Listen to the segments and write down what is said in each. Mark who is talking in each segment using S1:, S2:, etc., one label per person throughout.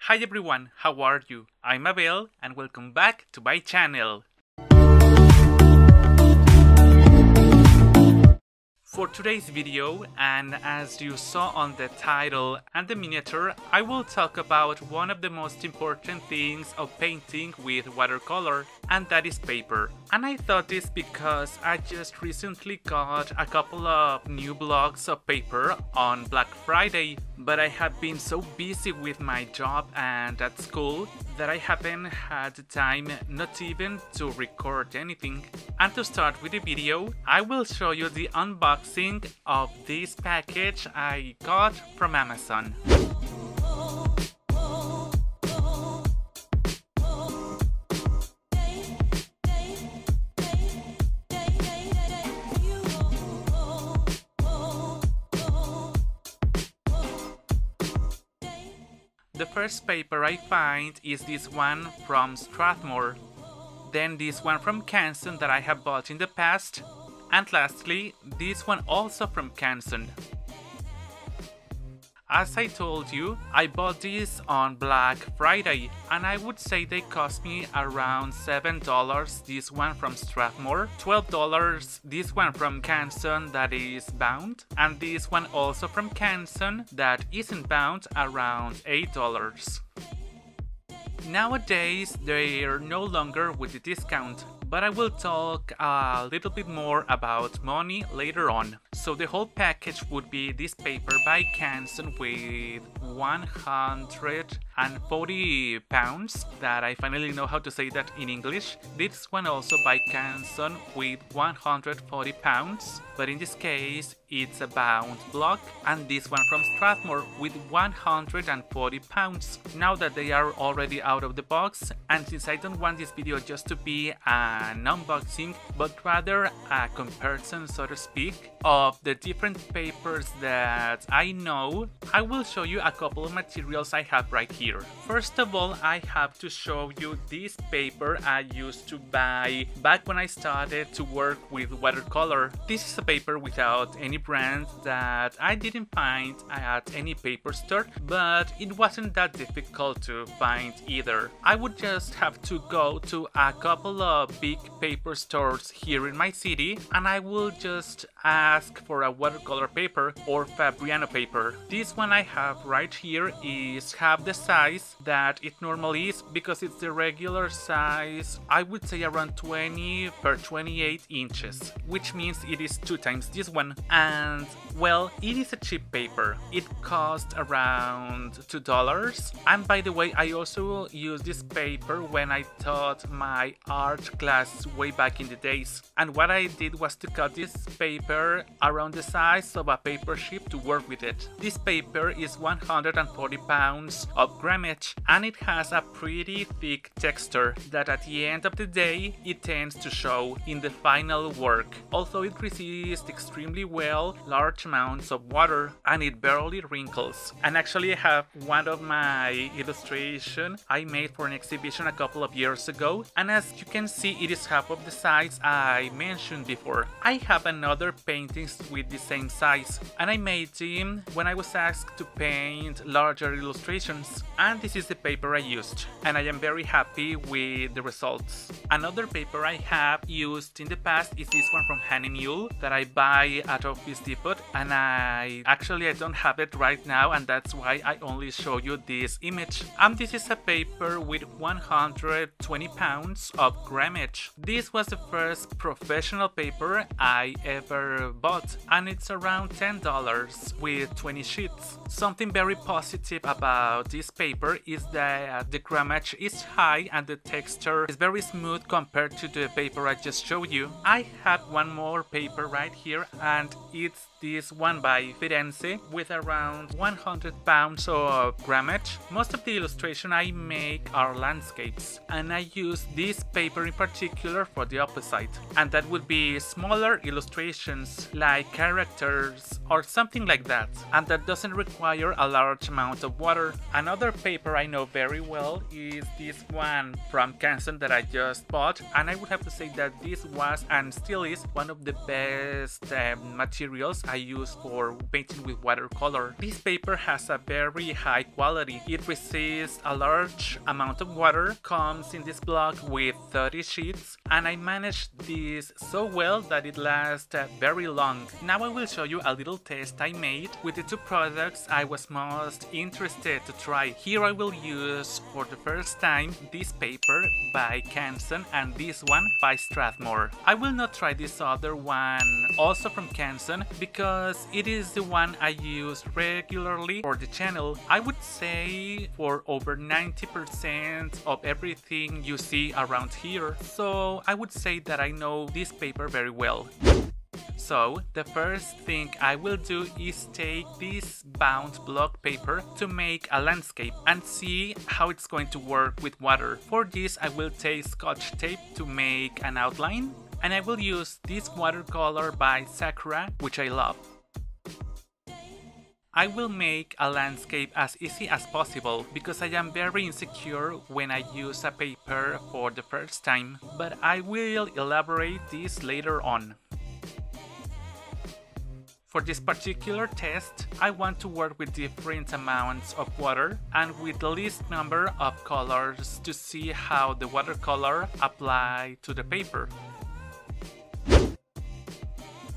S1: Hi everyone, how are you? I'm Abel and welcome back to my channel. For today's video, and as you saw on the title and the miniature, I will talk about one of the most important things of painting with watercolor, and that is paper. And I thought this because I just recently got a couple of new blocks of paper on Black Friday, but I have been so busy with my job and at school that I haven't had the time not even to record anything. And to start with the video, I will show you the unboxing of this package I got from Amazon. The first paper I find is this one from Strathmore, then this one from Canson that I have bought in the past, and lastly this one also from Canson. As I told you, I bought these on Black Friday, and I would say they cost me around $7, this one from Strathmore, $12 this one from Canson that is bound, and this one also from Canson that isn't bound, around $8. Nowadays they are no longer with the discount, but I will talk a little bit more about money later on. So the whole package would be this paper by Canson with 140 pounds, that I finally know how to say that in English. This one also by Canson with 140 pounds, but in this case it's a bound block, and this one from Strathmore with 140 pounds. Now that they are already out of the box, and since I don't want this video just to be an unboxing but rather a comparison, so to speak, of the different papers that I know, I will show you a couple of materials I have right here. First of all, I have to show you this paper I used to buy back when I started to work with watercolor. This is a paper without any brand that I didn't find at any paper store, but it wasn't that difficult to find either. I would just have to go to a couple of big paper stores here in my city, and I will just ask for a watercolor paper or Fabriano paper. This one I have right here is half the size that it normally is, because it's the regular size, I would say around 20 per 28 inches, which means it is 2 times this one. And well, it is a cheap paper. It cost around $2. And by the way, I also used this paper when I taught my art class way back in the days. And what I did was to cut this paper around the size of a paper sheet to work with it. This paper is 140 pounds of grammage, and it has a pretty thick texture that at the end of the day it tends to show in the final work. Also, it resists extremely well large amounts of water, and it barely wrinkles. And actually I have one of my illustration I made for an exhibition a couple of years ago, and as you can see it is half of the size I mentioned before. I have another paintings with the same size, and I made them when I was asked to paint larger illustrations, and this is the paper I used, and I am very happy with the results. Another paper I have used in the past is this one from Honey Mule that I buy at Office Depot, and I don't have it right now, and that's why I only show you this image. This is a paper with 120 pounds of grammage. This was the first professional paper I ever bought, and it's around $10 with 20 sheets. Something very positive about this paper is that the grammage is high and the texture is very smooth compared to the paper I just showed you. I have one more paper right here, and it's this one by Firenze with around 100 pounds of grammage. Most of the illustration I make are landscapes, and I use this paper in particular for the opposite, and that would be smaller illustrations like characters or something like that, and that doesn't require a large amount of water. Another paper I know very well is this one from Canson that I just bought, and I would have to say that this was and still is one of the best materials I use for painting with watercolor. This paper has a very high quality. It resists a large amount of water, comes in this block with 30 sheets, and I managed this so well that it lasts very long. Now I will show you a little test I made with the two products I was most interested to try. Here I will use for the first time this paper by Canson and this one by Strathmore. I will not try this other one, also from Canson, because it is the one I use regularly for the channel. I would say for over 90% of everything you see around here, so I would say that I know this paper very well. So the first thing I will do is take this bound block paper to make a landscape and see how it's going to work with water. For this I will take Scotch tape to make an outline, and I will use this watercolor by Sakura, which I love. I will make a landscape as easy as possible because I am very insecure when I use a paper for the first time, but I will elaborate this later on. For this particular test, I want to work with different amounts of water and with the least number of colors to see how the watercolor apply to the paper.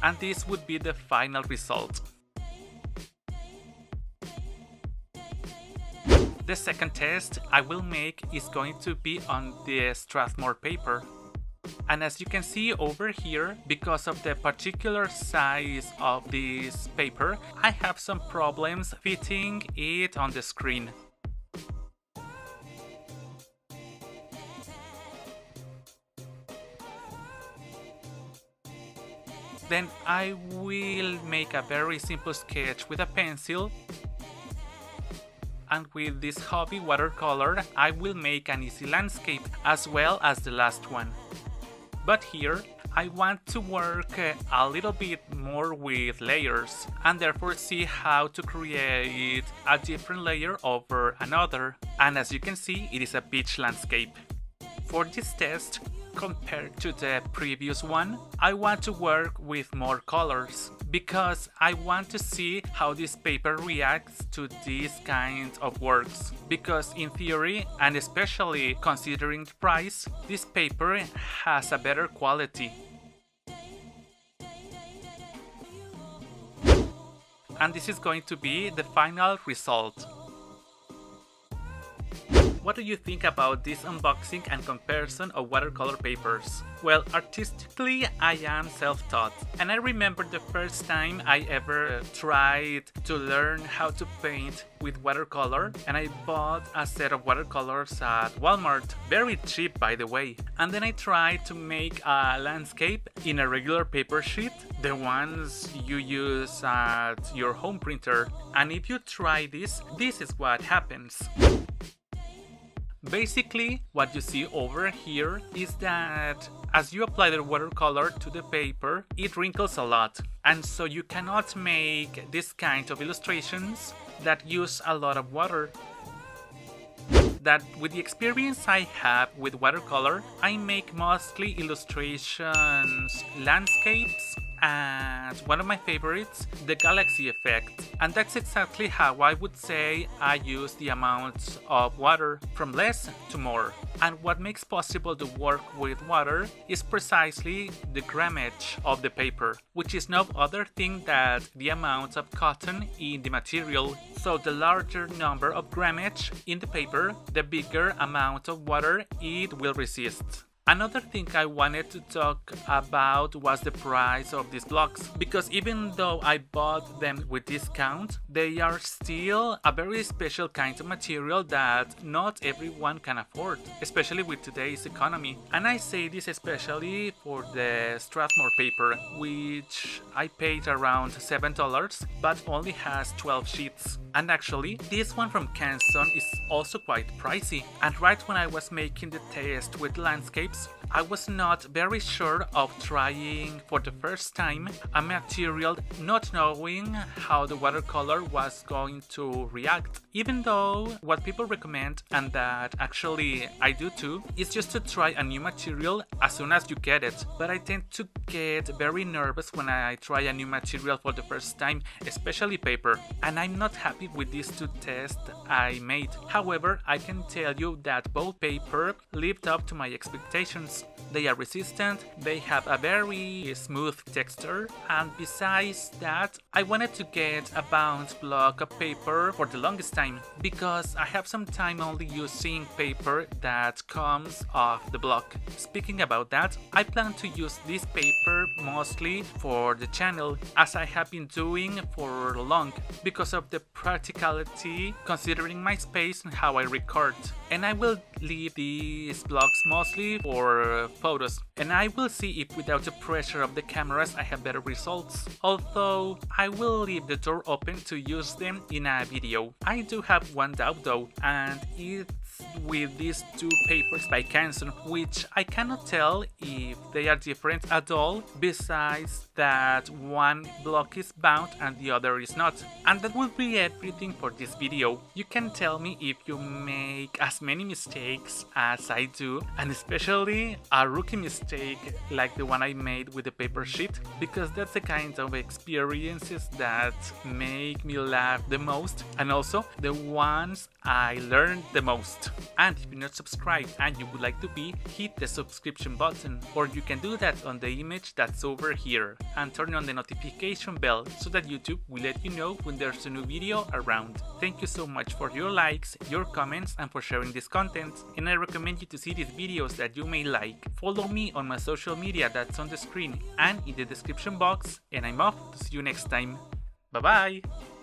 S1: And this would be the final result. The second test I will make is going to be on the Strathmore paper. And as you can see over here, because of the particular size of this paper, I have some problems fitting it on the screen. Then I will make a very simple sketch with a pencil, and with this hobby watercolor I will make an easy landscape as well as the last one. But here I want to work a little bit more with layers and therefore see how to create a different layer over another. And as you can see, it is a beach landscape. For this test, compared to the previous one, I want to work with more colors because I want to see how this paper reacts to these kinds of works. Because in theory, and especially considering the price, this paper has a better quality. And this is going to be the final result. What do you think about this unboxing and comparison of watercolor papers? Well, artistically I am self-taught, and I remember the first time I ever tried to learn how to paint with watercolor, and I bought a set of watercolors at Walmart, very cheap by the way, and then I tried to make a landscape in a regular paper sheet, the ones you use at your home printer, and if you try this is what happens. Basically, what you see over here is that as you apply the watercolor to the paper, it wrinkles a lot, and so you cannot make this kind of illustrations that use a lot of water. That with the experience I have with watercolor, I make mostly illustrations, landscapes, and one of my favorites, the galaxy effect. And that's exactly how I would say I use the amount of water, from less to more. And what makes possible to work with water is precisely the grammage of the paper, which is no other thing than the amount of cotton in the material. So the larger number of grammage in the paper, the bigger amount of water it will resist. Another thing I wanted to talk about was the price of these blocks, because even though I bought them with discount, they are still a very special kind of material that not everyone can afford, especially with today's economy. And I say this especially for the Strathmore paper, which I paid around $7 but only has 12 sheets. And actually, this one from Canson is also quite pricey. And right when I was making the test with landscapes, I was not very sure of trying for the first time a material, not knowing how the watercolor was going to react. Even though what people recommend, and that actually I do too, is just to try a new material as soon as you get it. But I tend to get very nervous when I try a new material for the first time, especially paper, and I'm not happy with these two tests I made. However, I can tell you that both paper lived up to my expectations. They are resistant, they have a very smooth texture, and besides that, I wanted to get a bound block of paper for the longest time, because I have some time only using paper that comes off the block. Speaking about that, I plan to use this paper mostly for the channel, as I have been doing for long, because of the practicality considering my space and how I record. And I will leave these blocks mostly for photos, and I will see if without the pressure of the cameras I have better results. Although I will leave the door open to use them in a video. I do have one doubt though, and it's with these two papers by Canson, which I cannot tell if they are different at all, besides that one block is bound and the other is not. And that will be everything for this video. You can tell me if you make as many mistakes as I do, and especially a rookie mistake like the one I made with the paper sheet, because that's the kind of experiences that make me laugh the most, and also the ones I learned the most. And if you're not subscribed and you would like to be, hit the subscription button, or you can do that on the image that's over here, and turn on the notification bell so that YouTube will let you know when there's a new video around. Thank you so much for your likes, your comments, and for sharing this content, and I recommend you to see these videos that you may like. Follow me on my social media that's on the screen and in the description box, and I'm off to see you next time. Bye bye!